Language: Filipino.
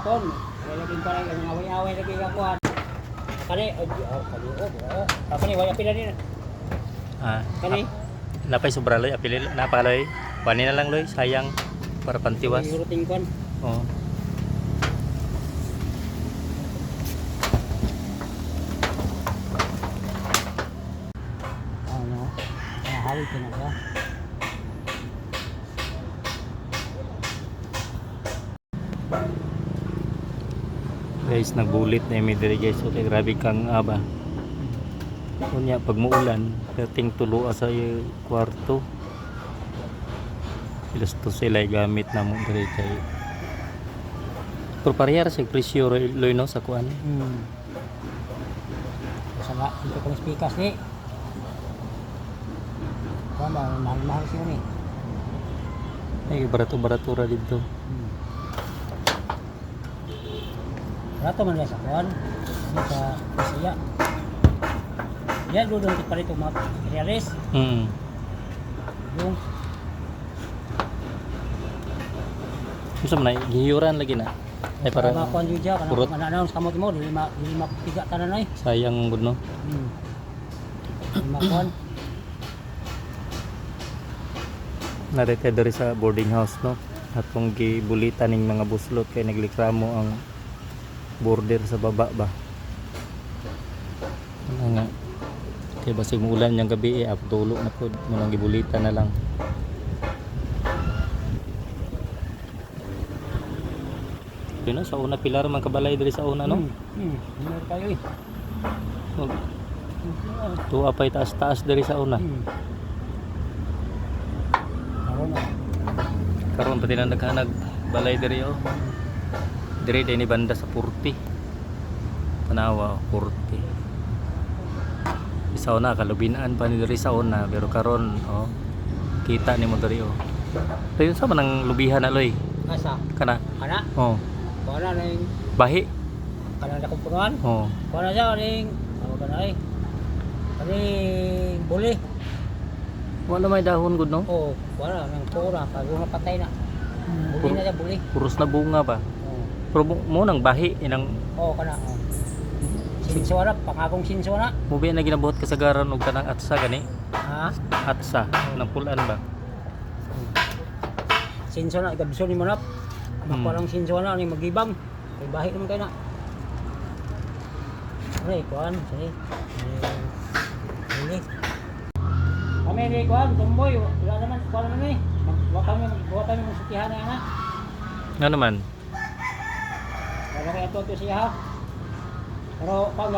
kon. Lagi pa rin ang away-away lagi ako. Kani, kani wala pila din. Kani. Napay sobra loy, apil napakaloy. Kunin na lang loy, sayang para pantiwas. Ruting kon. Oo. Ano? Hawid ka na ba? Guys, nagbulit na yung diri guys. Okay, grabe kang aba. Kunya pag muulan, kating tulo sa kwarto. Ilas to sila gamit na mo diri kay. Pero parehas sa presyo loy no sa kuan. Sala, dito kong speakers ni. Mahal siya ni. Ay barato-barato ra dito. Rato man sa kuan. Sa Bisaya. Yan doon pa rito mga realis. Yung Gusto mo na, gihiyuran lagi na. Ay para kuan jud ja purot. kana announce kamot mo dili mapiga tanan ay. Sayang gud no. Kuan. Narete diri sa boarding house no. Atong gibulitan ning mga buslot kay naglikramo ang border sa baba ba. Ano nga. Kaya basig muulan yung gabi tulo na po. Munang gibulitan na lang. Yun no, sa una pilar man kabalay diri sa una no. Meron kayo eh. Tuwa pa'y taas-taas diri sa una. Karon pati na naghanag balay diri oh. Diri din ni banda sa 40. Tanawa 40. Sa una kalubinaan pa ni diri sa una pero karon oh kita ni mo diri oh. Dayon sa manang lubihan na loy. Asa? Kana. Kana? Oh. Kana ning Bahi. kana na kumpunan. Oh. Kana siya ning kana ay. Kaning buli. Wala may dahon gud no? Oh, wala nang tura pag patay na. Buli na siya buli. Puros na bunga ba? Oh. Pero mo nang bahi inang Oh, kana. Sinswara, pangagong sinswara. mubi na ginabuhat kasagaran og kanang atsa gani. Ha? Atsa nang pulan ba? Sinswara igabso ni manap. Maparang sinswara ni magibang. Kay bahi naman kay na. Ay, kuan, sige. Ini. Kami ni kuan, tumboy, wala naman kuan naman eh. Wa kami magsutihan na. Nga naman. Wala kay ato siya ha. Pero pag